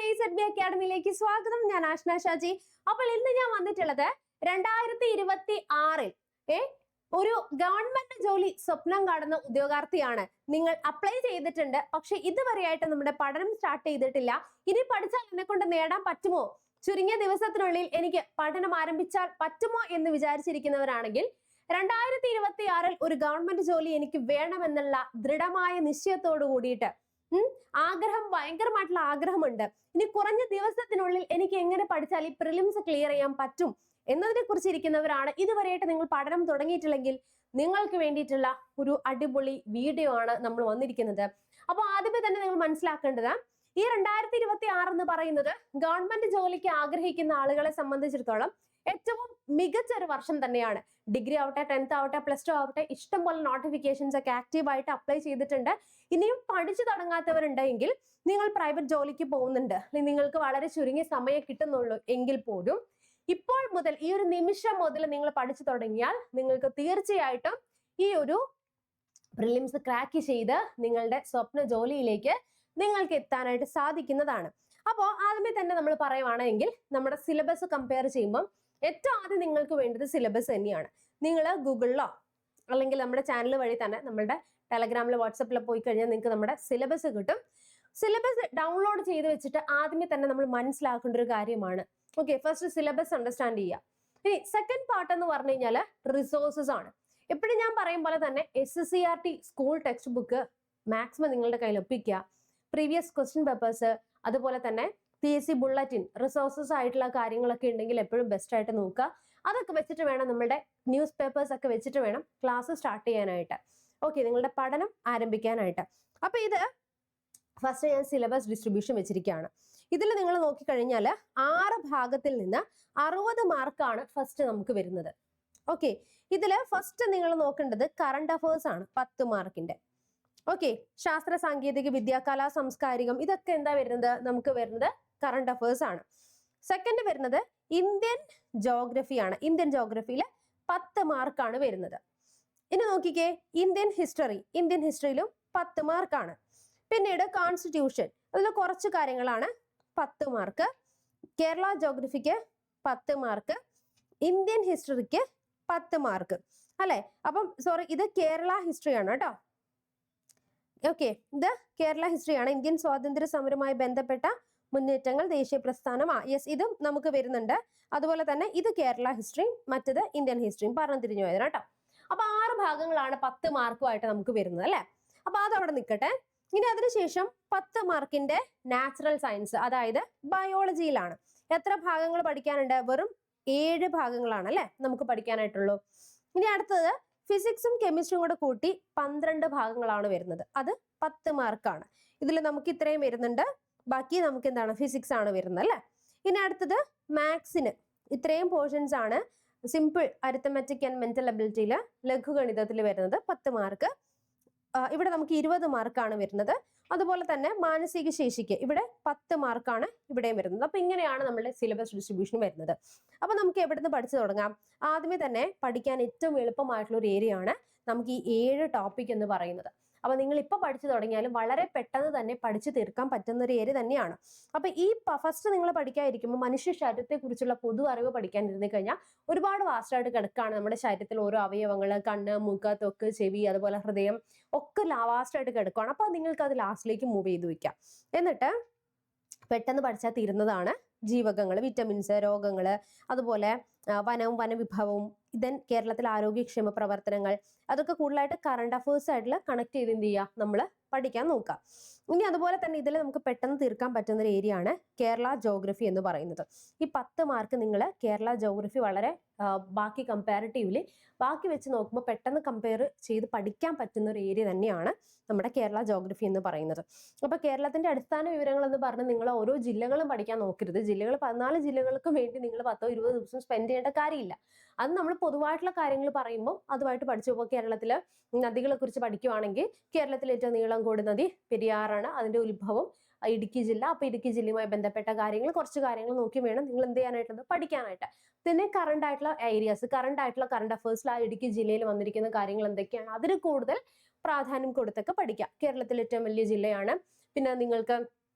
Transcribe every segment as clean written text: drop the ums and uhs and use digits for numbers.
AZB അക്കാഡമിയിലേക്ക് സ്വാഗതം. ഞാൻ ആഷ്ന ഷാജി. അപ്പോൾ ഇന്ന് ഞാൻ വന്നിട്ടുള്ളത് 2026 ഒരു ഗവൺമെന്റ് ജോലി സ്വപ്നം കാണുന്ന ഉദ്യോഗാർത്ഥിയാണ്. നിങ്ങൾ അപ്ലൈ ചെയ്തിട്ടുണ്ട്, പക്ഷെ ഇതുവരെയായിട്ട് നമ്മുടെ പഠനം സ്റ്റാർട്ട് ചെയ്തിട്ടില്ല. ഇനി പഠിച്ചാൽ എന്നെ കൊണ്ട് നേടാൻ പറ്റുമോ, ചുരുങ്ങിയ ദിവസത്തിനുള്ളിൽ എനിക്ക് പഠനം ആരംഭിച്ചാൽ പറ്റുമോ എന്ന് വിചാരിച്ചിരിക്കുന്നവരാണെങ്കിൽ 2026 ഒരു ഗവൺമെന്റ് ജോലി എനിക്ക് വേണമെന്നുള്ള ദൃഢമായ നിശ്ചയത്തോടു കൂടിയിട്ട് ആഗ്രഹം, ഭയങ്കരമായിട്ടുള്ള ആഗ്രഹമുണ്ട്. ഇനി കുറഞ്ഞ ദിവസത്തിനുള്ളിൽ എനിക്ക് എങ്ങനെ പഠിച്ചാൽ ഈ പ്രിലിംസ് ക്ലിയർ ചെയ്യാൻ പറ്റും എന്നതിനെ കുറിച്ച് ഇരിക്കുന്നവരാണ്. ഇതുവരെയായിട്ട് നിങ്ങൾ പഠനം തുടങ്ങിയിട്ടില്ലെങ്കിൽ നിങ്ങൾക്ക് വേണ്ടിയിട്ടുള്ള ഒരു അടിപൊളി വീഡിയോ ആണ് നമ്മൾ വന്നിരിക്കുന്നത്. അപ്പൊ ആദ്യമേ തന്നെ നിങ്ങൾ മനസ്സിലാക്കേണ്ടത്, ഈ 2026 എന്ന് പറയുന്നത് ഗവൺമെന്റ് ജോലിക്ക് ആഗ്രഹിക്കുന്ന ആളുകളെ സംബന്ധിച്ചിടത്തോളം ഏറ്റവും മികച്ച ഒരു വർഷം തന്നെയാണ്. ഡിഗ്രി ആവട്ടെ, 10th ആവട്ടെ, +2 ആവട്ടെ, ഇഷ്ടംപോലെ നോട്ടിഫിക്കേഷൻസ് ഒക്കെ ആക്റ്റീവായിട്ട് അപ്ലൈ ചെയ്തിട്ടുണ്ട്. ഇനിയും പഠിച്ചു തുടങ്ങാത്തവരുണ്ടെങ്കിൽ നിങ്ങൾ പ്രൈവറ്റ് ജോലിക്ക് പോകുന്നുണ്ട്, അല്ലെങ്കിൽ നിങ്ങൾക്ക് വളരെ ചുരുങ്ങിയ സമയം കിട്ടുന്നുള്ളൂ എങ്കിൽ പോലും ഇപ്പോൾ മുതൽ, ഈ ഒരു നിമിഷം മുതൽ നിങ്ങൾ പഠിച്ചു തുടങ്ങിയാൽ നിങ്ങൾക്ക് തീർച്ചയായിട്ടും ഈ ഒരു പ്രിലിംസ് ക്രാക്ക് ചെയ്ത് നിങ്ങളുടെ സ്വപ്ന ജോലിയിലേക്ക് നിങ്ങൾക്ക് എത്താനായിട്ട് സാധിക്കുന്നതാണ്. അപ്പോൾ ആദ്യമേ തന്നെ നമ്മൾ പറയുവാണെങ്കിൽ നമ്മുടെ സിലബസ് കമ്പയർ ചെയ്യുമ്പോൾ ഏറ്റവും ആദ്യം നിങ്ങൾക്ക് വേണ്ടത് സിലബസ് തന്നെയാണ്. നിങ്ങൾ ഗൂഗിളിലോ അല്ലെങ്കിൽ നമ്മുടെ ചാനൽ വഴി തന്നെ നമ്മുടെ ടെലഗ്രാമിലോ വാട്സപ്പിലോ പോയി കഴിഞ്ഞാൽ നിങ്ങൾക്ക് നമ്മുടെ സിലബസ് കിട്ടും. സിലബസ് ഡൗൺലോഡ് ചെയ്ത് വെച്ചിട്ട് ആദ്യമേ തന്നെ നമ്മൾ മനസ്സിലാക്കേണ്ട ഒരു കാര്യമാണ്. ഓക്കെ, ഫസ്റ്റ് സിലബസ് അണ്ടർസ്റ്റാൻഡ് ചെയ്യുക. ഇനി സെക്കൻഡ് പാർട്ട് എന്ന് പറഞ്ഞു കഴിഞ്ഞാൽ റിസോഴ്സസ് ആണ്. എപ്പോഴും ഞാൻ പറയും പോലെ തന്നെ SSCRT school text book maximum നിങ്ങളുടെ കയ്യിൽ ഒപ്പിക്കുക. പ്രീവിയസ് ക്വസ്റ്റ്യൻ പേപ്പേഴ്സ്, അതുപോലെ തന്നെ PSC ബുള്ളറ്റിൻ, റിസോഴ്സസ് ആയിട്ടുള്ള കാര്യങ്ങളൊക്കെ ഉണ്ടെങ്കിൽ എപ്പോഴും ബെസ്റ്റ് ആയിട്ട് നോക്കുക. അതൊക്കെ വെച്ചിട്ട് വേണം, നമ്മുടെ ന്യൂസ് പേപ്പേഴ്സ് ഒക്കെ വെച്ചിട്ട് വേണം ക്ലാസ് സ്റ്റാർട്ട് ചെയ്യാനായിട്ട്. ഓക്കെ, നിങ്ങളുടെ പഠനം ആരംഭിക്കാനായിട്ട്. അപ്പൊ ഇത് ഫസ്റ്റ് ഞാൻ സിലബസ് ഡിസ്ട്രിബ്യൂഷൻ വെച്ചിരിക്കുകയാണ്. ഇതിൽ നിങ്ങൾ നോക്കിക്കഴിഞ്ഞാൽ 6 ഭാഗത്തിൽ നിന്ന് 60 മാർക്കാണ് ഫസ്റ്റ് നമുക്ക് വരുന്നത്. ഓക്കെ, ഇതില് ഫസ്റ്റ് നിങ്ങൾ നോക്കേണ്ടത് കറണ്ട് അഫേഴ്സ് ആണ്, 10 മാർക്കിന്റെ. ഓക്കെ, ശാസ്ത്ര സാങ്കേതിക വിദ്യ, കലാ സാംസ്കാരികം, ഇതൊക്കെ എന്താ വരുന്നത്, നമുക്ക് വരുന്നത് കറണ്ട് അഫേഴ്സ് ആണ്. സെക്കൻഡ് വരുന്നത് ഇന്ത്യൻ ജോഗ്രഫി ആണ്. ഇന്ത്യൻ ജോഗ്രഫിയിൽ 10 മാർക്കാണ് വരുന്നത്. ഇനി നോക്കിക്കേ, ഇന്ത്യൻ ഹിസ്റ്ററി, ഇന്ത്യൻ ഹിസ്റ്ററിയിലും 10 മാർക്കാണ്. പിന്നീട് കോൺസ്റ്റിറ്റ്യൂഷൻ, അതിൽ കുറച്ച് കാര്യങ്ങളാണ്, 10 മാർക്ക്. കേരള ജോഗ്രഫിക്ക് 10 മാർക്ക്, ഇന്ത്യൻ ഹിസ്റ്ററിക്ക് 10 മാർക്ക് അല്ലെ. അപ്പം സോറി, ഇത് കേരള ഹിസ്റ്ററി ആണ് കേട്ടോ. ഓക്കെ, ഇത് കേരള ഹിസ്റ്ററിയാണ്. ഇന്ത്യൻ സ്വാതന്ത്ര്യ സമരവുമായി ബന്ധപ്പെട്ട മുന്നേറ്റങ്ങൾ, ദേശീയ പ്രസ്ഥാനം, യെസ്, ഇതും നമുക്ക് വരുന്നുണ്ട്. അതുപോലെ തന്നെ ഇത് കേരള ഹിസ്റ്ററിയും മറ്റത് ഇന്ത്യൻ ഹിസ്റ്ററിയും പറഞ്ഞു തിരിഞ്ഞു പോയത് കേട്ടോ. അപ്പൊ 6 ഭാഗങ്ങളാണ് 10 മാർക്കുമായിട്ട് നമുക്ക് വരുന്നത് അല്ലെ. അപ്പൊ അതവിടെ നിൽക്കട്ടെ. ഇനി അതിനുശേഷം 10 മാർക്കിന്റെ നാച്ചുറൽ സയൻസ്, അതായത് ബയോളജിയിലാണ്. എത്ര ഭാഗങ്ങൾ പഠിക്കാനുണ്ട്? വെറും 7 ഭാഗങ്ങളാണ് അല്ലെ നമുക്ക് പഠിക്കാനായിട്ടുള്ളൂ. ഇനി അടുത്തത് ഫിസിക്സും കെമിസ്ട്രിയും കൂടെ കൂട്ടി 12 ഭാഗങ്ങളാണ് വരുന്നത്. അത് 10 മാർക്കാണ്. ഇതിൽ നമുക്ക് ഇത്രയും വരുന്നുണ്ട്, ബാക്കി നമുക്ക് എന്താണ്, ഫിസിക്സ് ആണ് വരുന്നത് അല്ലെ. ഇനി അടുത്തത് മാത്സിന് ഇത്രയും പോർഷൻസ് ആണ്. സിമ്പിൾ അരിത്തമെറ്റിക് ആൻഡ് മെന്റൽ അബിലിറ്റിയിൽ, ലഘുഗണിതത്തിൽ വരുന്നത് 10 മാർക്ക്. ഇവിടെ നമുക്ക് 20 മാർക്കാണ് വരുന്നത്. അതുപോലെ തന്നെ മാനസിക ശേഷിക്ക് ഇവിടെ 10 മാർക്കാണ് ഇവിടെയും വരുന്നത്. അപ്പൊ ഇങ്ങനെയാണ് നമ്മുടെ സിലബസ് ഡിസ്ട്രിബ്യൂഷൻ വരുന്നത്. അപ്പൊ നമുക്ക് എവിടെ നിന്ന് പഠിച്ചു തുടങ്ങാം? ആദ്യമേ തന്നെ പഠിക്കാൻ ഏറ്റവും എളുപ്പമായിട്ടുള്ള ഒരു ഏരിയ ആണ് നമുക്ക് ഈ 7 ടോപ്പിക് എന്ന് പറയുന്നത്. അപ്പൊ നിങ്ങൾ ഇപ്പൊ പഠിച്ചു തുടങ്ങിയാലും വളരെ പെട്ടെന്ന് തന്നെ പഠിച്ചു തീർക്കാൻ പറ്റുന്ന ഒരു ഏരിയ തന്നെയാണ്. അപ്പൊ ഈ ഫസ്റ്റ് നിങ്ങൾ പഠിക്കാതിരിക്കുമ്പോൾ മനുഷ്യ ശരീരത്തെ കുറിച്ചുള്ള പൊതു അറിവ് പഠിക്കാനിരുന്നു കഴിഞ്ഞാൽ ഒരുപാട് വാസ്റ്റായിട്ട് കിടക്കുകയാണ്. നമ്മുടെ ശരീരത്തിൽ ഓരോ അവയവങ്ങള്, കണ്ണ്, മൂക്ക്, ത്വക്ക്, ചെവി, അതുപോലെ ഹൃദയം ഒക്കെ വാസ്റ്റായിട്ട് കിടക്കുകയാണ്. അപ്പൊ നിങ്ങൾക്ക് അത് ലാസ്റ്റിലേക്ക് മൂവ് ചെയ്ത് വെക്കാം. എന്നിട്ട് പെട്ടെന്ന് പഠിച്ചാൽ തീരുന്നതാണ് ജീവകങ്ങൾ, വിറ്റമിൻസ്, രോഗങ്ങള്, അതുപോലെ വനവും വനവിഭവവും, ഇതൻ കേരളത്തിലെ ആരോഗ്യക്ഷേമ പ്രവർത്തനങ്ങൾ, അതൊക്കെ കൂടുതലായിട്ട് കറണ്ട് അഫേഴ്സ് ആയിട്ടുള്ള കണക്ട് ചെയ്ത് എന്ത് ചെയ്യുക, നമ്മൾ പഠിക്കാൻ നോക്കാം. ഇനി അതുപോലെ തന്നെ ഇതിൽ നമുക്ക് പെട്ടെന്ന് തീർക്കാൻ പറ്റുന്ന ഒരു ഏരിയ ആണ് കേരള ജോഗ്രഫി എന്ന് പറയുന്നത്. ഈ 10 മാർക്ക് നിങ്ങൾ കേരള ജോഗ്രഫി വളരെ ബാക്കി കമ്പാരിറ്റീവ്ലി ബാക്കി വെച്ച് നോക്കുമ്പോൾ പെട്ടെന്ന് കമ്പയർ ചെയ്ത് പഠിക്കാൻ പറ്റുന്ന ഒരു ഏരിയ തന്നെയാണ് നമ്മുടെ കേരള ജോഗ്രഫി എന്ന് പറയുന്നത്. അപ്പൊ കേരളത്തിന്റെ അടിസ്ഥാന വിവരങ്ങൾ എന്ന് പറഞ്ഞ് നിങ്ങൾ ഓരോ ജില്ലകളും പഠിക്കാൻ നോക്കരുത്. ജില്ലകൾ 14 ജില്ലകൾക്കും വേണ്ടി നിങ്ങൾ 10-20 ദിവസം സ്പെൻഡ് ചെയ്യേണ്ട കാര്യമില്ല. അത് നമ്മൾ പൊതുവായിട്ടുള്ള കാര്യങ്ങൾ പറയുമ്പോൾ അതുമായിട്ട് പഠിച്ചു പോകുമ്പോൾ കേരളത്തിലെ നദികളെ കുറിച്ച് പഠിക്കുവാണെങ്കിൽ കേരളത്തിലെ ഏറ്റവും നീളം കൂടിയ നദി പെരിയാറാണ്. അതിന്റെ ഉത്ഭവം ഇടുക്കി ജില്ല. അപ്പൊ ഇടുക്കി ജില്ലയുമായി ബന്ധപ്പെട്ട കാര്യങ്ങൾ, കുറച്ച് കാര്യങ്ങൾ നോക്കി വേണം നിങ്ങൾ എന്ത് ചെയ്യാനായിട്ട്, പഠിക്കാനായിട്ട്. പിന്നെ കറണ്ട് ആയിട്ടുള്ള ഏരിയാസ്, കറണ്ട് ആയിട്ടുള്ള കറണ്ട് അഫേഴ്സിൽ ആ ഇടുക്കി ജില്ലയിൽ വന്നിരിക്കുന്ന കാര്യങ്ങൾ എന്തൊക്കെയാണ് അതിന് കൂടുതൽ പ്രാധാന്യം കൊടുത്തൊക്കെ പഠിക്കാം. കേരളത്തിലെ ഏറ്റവും വലിയ ജില്ലയാണ്. പിന്നെ നിങ്ങൾക്ക്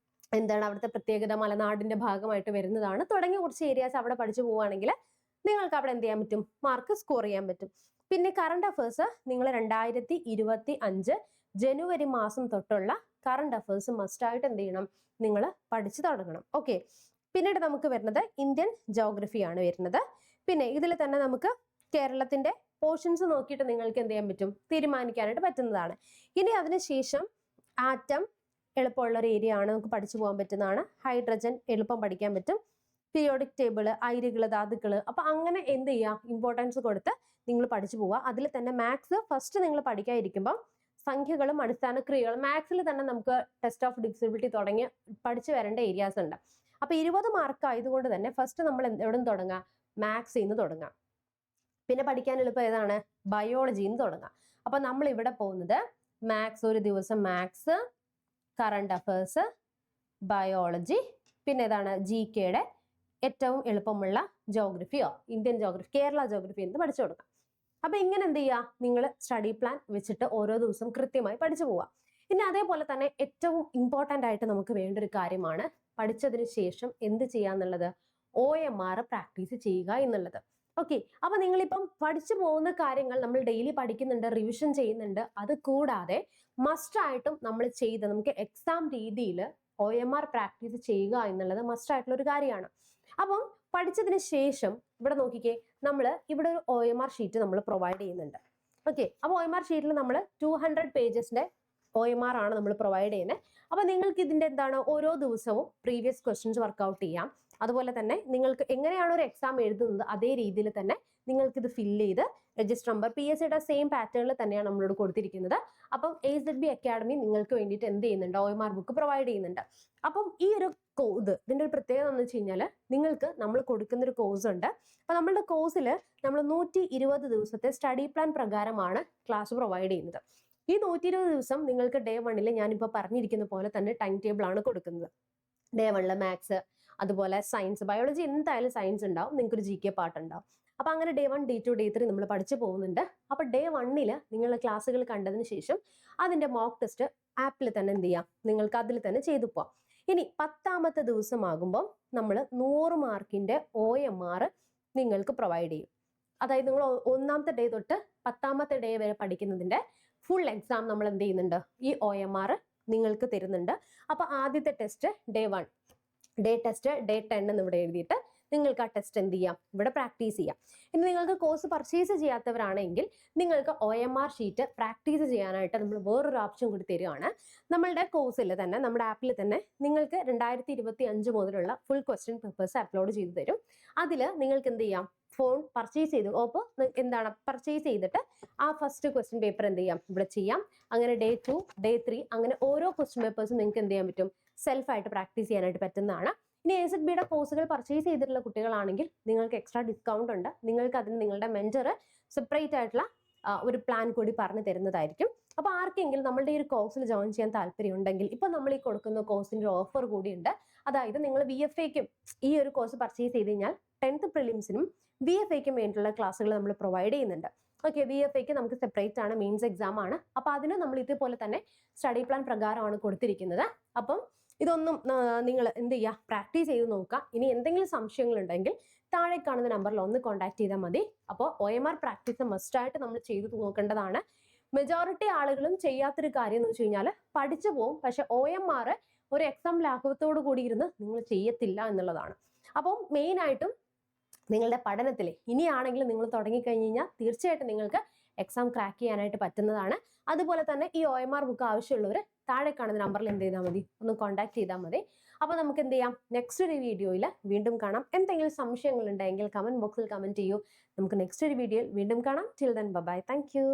എന്താണ് അവിടുത്തെ പ്രത്യേകത, മലനാടിന്റെ ഭാഗമായിട്ട് വരുന്നതാണ് തുടങ്ങിയ കുറച്ച് ഏരിയാസ് അവിടെ പഠിച്ചു പോവുകയാണെങ്കിൽ നിങ്ങൾക്ക് അവിടെ എന്ത് ചെയ്യാൻ പറ്റും, മാർക്ക് സ്കോർ ചെയ്യാൻ പറ്റും. പിന്നെ കറണ്ട് അഫേഴ്സ് നിങ്ങൾ 2025 ജനുവരി മാസം തൊട്ടുള്ള കറണ്ട് അഫേഴ്സ് മസ്റ്റ് ആയിട്ട് എന്ത് ചെയ്യണം, നിങ്ങൾ പഠിച്ചു തുടങ്ങണം. ഓക്കെ. പിന്നീട് നമുക്ക് വരുന്നത് ഇന്ത്യൻ ജോഗ്രഫി ആണ് വരുന്നത്. പിന്നെ ഇതിൽ തന്നെ നമുക്ക് കേരളത്തിന്റെ പോർഷൻസ് നോക്കിയിട്ട് നിങ്ങൾക്ക് എന്ത് ചെയ്യാൻ പറ്റും, തീരുമാനിക്കാനായിട്ട് പറ്റുന്നതാണ്. ഇനി അതിനുശേഷം ആറ്റം എളുപ്പമുള്ള ഒരു ഏരിയ ആണ്, നമുക്ക് പഠിച്ചു പോകാൻ പറ്റുന്നതാണ്. ഹൈഡ്രജൻ എളുപ്പം പഠിക്കാൻ പറ്റും. പീരിയോഡിക് ടേബിള്, അയിരുകള്, ധാതുക്കള്, അപ്പൊ അങ്ങനെ എന്ത് ചെയ്യുക, ഇമ്പോർട്ടൻസ് കൊടുത്ത് നിങ്ങൾ പഠിച്ചു പോവുക. അതിൽ തന്നെ മാത്സ് ഫസ്റ്റ് നിങ്ങൾ പഠിക്കാതിരിക്കുമ്പോൾ സംഖ്യകളും അടിസ്ഥാന ക്രിയകളും മാത്സിൽ തന്നെ നമുക്ക് ടെസ്റ്റ് ഓഫ് ഡിവിസിബിലിറ്റി തുടങ്ങി പഠിച്ചു വരേണ്ട ഏരിയാസ് ഉണ്ട്. അപ്പൊ 20 മാർക്ക് ആയതുകൊണ്ട് തന്നെ ഫസ്റ്റ് നമ്മൾ എവിടെ നിന്ന് തുടങ്ങാം, മാത്സിൽ നിന്ന് തുടങ്ങാം. പിന്നെ പഠിക്കാൻ എളുപ്പം ഏതാണ്, ബയോളജിയിൽ നിന്ന് തുടങ്ങാം. അപ്പൊ നമ്മൾ ഇവിടെ പോകുന്നത് മാത്സ്, ഒരു ദിവസം മാത്സ്, കറണ്ട് അഫേഴ്സ്, ബയോളജി, പിന്നെ ഏതാണ് GKയുടെ ഏറ്റവും എളുപ്പമുള്ള ജോഗ്രഫിയോ ഇന്ത്യൻ ജോഗ്രഫി, കേരള ജോഗ്രഫി എന്ന് പഠിച്ചു കൊടുക്കാം. അപ്പൊ ഇങ്ങനെ എന്ത് ചെയ്യുക, നിങ്ങൾ സ്റ്റഡി പ്ലാൻ വെച്ചിട്ട് ഓരോ ദിവസം കൃത്യമായി പഠിച്ചു പോവുക. ഇനി അതേപോലെ തന്നെ ഏറ്റവും ഇമ്പോർട്ടൻ്റ് ആയിട്ട് നമുക്ക് വേണ്ട ഒരു കാര്യമാണ് പഠിച്ചതിന് ശേഷം എന്ത് ചെയ്യാന്നുള്ളത്, OMR പ്രാക്ടീസ് ചെയ്യുക എന്നുള്ളത്. ഓക്കെ. അപ്പൊ നിങ്ങളിപ്പം പഠിച്ചു പോകുന്ന കാര്യങ്ങൾ നമ്മൾ ഡെയിലി പഠിക്കുന്നുണ്ട്, റിവിഷൻ ചെയ്യുന്നുണ്ട്. അത് കൂടാതെ മസ്റ്റ് ആയിട്ടും നമ്മൾ നമുക്ക് എക്സാം രീതിയിൽ OMR പ്രാക്ടീസ് ചെയ്യുക എന്നുള്ളത് മസ്റ്റ് ആയിട്ടുള്ള ഒരു കാര്യമാണ്. അപ്പം പഠിച്ചതിന് ശേഷം ഇവിടെ നോക്കിക്കേ, നമ്മൾ ഇവിടെ ഒരു OMR ഷീറ്റ് നമ്മൾ പ്രൊവൈഡ് ചെയ്യുന്നുണ്ട്. ഓക്കെ. അപ്പോൾ OMR ഷീറ്റിൽ നമ്മൾ 200 പേജസിന്റെ OMR ആണ് നമ്മൾ പ്രൊവൈഡ് ചെയ്യുന്നത്. അപ്പൊ നിങ്ങൾക്ക് ഇതിന്റെ എന്താണ്, ഓരോ ദിവസവും പ്രീവിയസ് ക്വസ്റ്റ്യൻസ് വർക്ക്ഔട്ട് ചെയ്യാം. അതുപോലെ തന്നെ നിങ്ങൾക്ക് എങ്ങനെയാണ് ഒരു എക്സാം എഴുതുന്നത് അതേ രീതിയിൽ തന്നെ നിങ്ങൾക്ക് ഇത് ഫില്ല് ചെയ്ത് രജിസ്റ്റർ നമ്പർ PSCയുടെ സെയിം പാറ്റേണിൽ തന്നെയാണ് നമ്മളോട് കൊടുത്തിരിക്കുന്നത്. അപ്പം AZB അക്കാഡമി നിങ്ങൾക്ക് വേണ്ടിയിട്ട് എന്ത് ചെയ്യുന്നുണ്ട്, OMR ബുക്ക് പ്രൊവൈഡ് ചെയ്യുന്നുണ്ട്. അപ്പം ഈ ഒരു ഇതിന്റെ ഒരു പ്രത്യേകത എന്ന് വെച്ച് കഴിഞ്ഞാൽ നിങ്ങൾക്ക് നമ്മൾ കൊടുക്കുന്ന ഒരു കോഴ്സ് ഉണ്ട്. അപ്പൊ നമ്മളുടെ കോഴ്സിൽ നമ്മൾ 120 ദിവസത്തെ സ്റ്റഡി പ്ലാൻ പ്രകാരമാണ് ക്ലാസ് പ്രൊവൈഡ് ചെയ്യുന്നത്. ഈ 120 ദിവസം നിങ്ങൾക്ക് ഡേ 1 ഞാനിപ്പോൾ പറഞ്ഞിരിക്കുന്ന പോലെ തന്നെ ടൈം ടേബിൾ ആണ് കൊടുക്കുന്നത്. ഡേ 1 മാത്സ്, അതുപോലെ സയൻസ്, ബയോളജി എന്തായാലും സയൻസ് ഉണ്ടാവും, നിങ്ങൾക്കൊരു GK പാർട്ട് ഉണ്ടാവും. അപ്പൊ അങ്ങനെ ഡേ 1, ഡേ 2, ഡേ 3 നമ്മൾ പഠിച്ചു പോകുന്നുണ്ട്. അപ്പൊ ഡേ 1 നിങ്ങൾ ക്ലാസ്സുകൾ കണ്ടതിന് ശേഷം അതിന്റെ മോക്ക് ടെസ്റ്റ് ആപ്പിൽ തന്നെ എന്ത് ചെയ്യാം, നിങ്ങൾക്ക് അതിൽ തന്നെ ചെയ്തു പോവാം. ഇനി 10ാമത്തെ ദിവസമാകുമ്പോൾ നമ്മൾ 100 മാർക്കിന്റെ OMR നിങ്ങൾക്ക് പ്രൊവൈഡ് ചെയ്യും. അതായത് നിങ്ങൾ 1ാമത്തെ ഡേ തൊട്ട് 10ാമത്തെ ഡേ വരെ പഠിക്കുന്നതിന്റെ ഫുൾ എക്സാം നമ്മൾ എന്ത് ചെയ്യുന്നുണ്ട്, ഈ OMR നിങ്ങൾക്ക് തരുന്നുണ്ട്. അപ്പൊ ആദ്യത്തെ test day 1, day test day 10 എന്ന് ഇവിടെ എഴുതിയിട്ട് നിങ്ങൾക്ക് ആ ടെസ്റ്റ് എന്ത് ചെയ്യാം, ഇവിടെ പ്രാക്ടീസ് ചെയ്യാം. ഇനി നിങ്ങൾക്ക് കോഴ്സ് പർച്ചേസ് ചെയ്യാത്തവരാണെങ്കിൽ നിങ്ങൾക്ക് OMR ഷീറ്റ് പ്രാക്ടീസ് ചെയ്യാനായിട്ട് നമ്മൾ വേറൊരു ഓപ്ഷൻ കൂടി തരികയാണ്. നമ്മളുടെ കോഴ്സിൽ തന്നെ, നമ്മുടെ ആപ്പിൽ തന്നെ നിങ്ങൾക്ക് 2025 മുതലുള്ള ഫുൾ ക്വസ്റ്റ്യൻ പേപ്പേഴ്സ് അപ്ലോഡ് ചെയ്തു തരും. അതിൽ നിങ്ങൾക്ക് എന്ത് ചെയ്യാം, ഫോൺ പർച്ചേസ് ചെയ്തു, അപ്പോൾ എന്താണ് പർച്ചേസ് ചെയ്തിട്ട് ആ ഫസ്റ്റ് ക്വസ്റ്റ്യൻ പേപ്പർ എന്ത് ചെയ്യാം, ഇവിടെ ചെയ്യാം. അങ്ങനെ ഡേ 2, ഡേ 3 അങ്ങനെ ഓരോ ക്വസ്റ്റ്യൻ പേപ്പേഴ്സും നിങ്ങൾക്ക് എന്ത് ചെയ്യാൻ പറ്റും, സെൽഫായിട്ട് പ്രാക്ടീസ് ചെയ്യാനായിട്ട് പറ്റുന്നതാണ്. ഇനി AZBയുടെ കോഴ്സുകൾ പർച്ചേസ് ചെയ്തിട്ടുള്ള കുട്ടികളാണെങ്കിൽ നിങ്ങൾക്ക് എക്സ്ട്രാ ഡിസ്കൗണ്ട് ഉണ്ട്. നിങ്ങൾക്ക് അതിന് നിങ്ങളുടെ മെന്റർ സെപ്പറേറ്റ് ആയിട്ടുള്ള ഒരു പ്ലാൻ കൂടി പറഞ്ഞു തരുന്നതായിരിക്കും. അപ്പൊ ആർക്കെങ്കിലും നമ്മളുടെ ഈ ഒരു കോഴ്സിൽ ജോയിൻ ചെയ്യാൻ താല്പര്യം ഉണ്ടെങ്കിൽ ഇപ്പൊ നമ്മൾ ഈ കൊടുക്കുന്ന കോഴ്സിന്റെ ഒരു ഓഫർ കൂടി ഉണ്ട്. അതായത് നിങ്ങൾ VFAക്കും ഈ ഒരു കോഴ്സ് പർച്ചേസ് ചെയ്ത് കഴിഞ്ഞാൽ 10th പ്രിലിംസിനും VFAക്കും വേണ്ടിയിട്ടുള്ള ക്ലാസ്സുകൾ നമ്മൾ പ്രൊവൈഡ് ചെയ്യുന്നുണ്ട്. ഓക്കെ. VFAക്ക് നമുക്ക് സെപ്പറേറ്റ് ആണ്, മെയിൻസ് എക്സാം ആണ്. അപ്പൊ അതിന് നമ്മൾ ഇതേപോലെ തന്നെ സ്റ്റഡി പ്ലാൻ പ്രകാരമാണ് കൊടുത്തിരിക്കുന്നത്. അപ്പം ഇതൊന്നും നിങ്ങൾ എന്ത് ചെയ്യുക, പ്രാക്ടീസ് ചെയ്ത് നോക്കുക. ഇനി എന്തെങ്കിലും സംശയങ്ങൾ ഉണ്ടെങ്കിൽ താഴെ കാണുന്ന നമ്പറിൽ ഒന്ന് കോൺടാക്ട് ചെയ്താൽ മതി. അപ്പോൾ OMR പ്രാക്ടീസ് മസ്റ്റായിട്ട് നമ്മൾ ചെയ്ത് നോക്കേണ്ടതാണ്. മെജോറിറ്റി ആളുകളും ചെയ്യാത്തൊരു കാര്യം എന്ന് വെച്ച് കഴിഞ്ഞാൽ പഠിച്ചു പോകും, പക്ഷെ OMR ഒരു എക്സാം ലാഘവത്തോടു കൂടി ഇരുന്ന് നിങ്ങൾ ചെയ്യത്തില്ല എന്നുള്ളതാണ്. അപ്പം മെയിനായിട്ടും നിങ്ങളുടെ പഠനത്തിൽ ഇനിയാണെങ്കിലും നിങ്ങൾ തുടങ്ങിക്കഴിഞ്ഞ് കഴിഞ്ഞാൽ തീർച്ചയായിട്ടും നിങ്ങൾക്ക് എക്സാം ക്രാക്ക് ചെയ്യാനായിട്ട് പറ്റുന്നതാണ്. അതുപോലെ തന്നെ ഈ OMR ബുക്ക് ആവശ്യമുള്ളവർ താഴെ കാണുന്ന നമ്പറിൽ എന്ത് ചെയ്താൽ മതി, ഒന്ന് കോൺടാക്ട് ചെയ്താൽ മതി. അപ്പോൾ നമുക്ക് എന്ത് ചെയ്യാം, നെക്സ്റ്റ് ഒരു വീഡിയോയിൽ വീണ്ടും കാണാം. എന്തെങ്കിലും സംശയങ്ങൾ ഉണ്ടെങ്കിൽ കമന്റ് ബോക്സിൽ കമന്റ് ചെയ്യൂ. നമുക്ക് നെക്സ്റ്റ് ഒരു വീഡിയോയിൽ വീണ്ടും കാണാം. Till then bye. Thank you.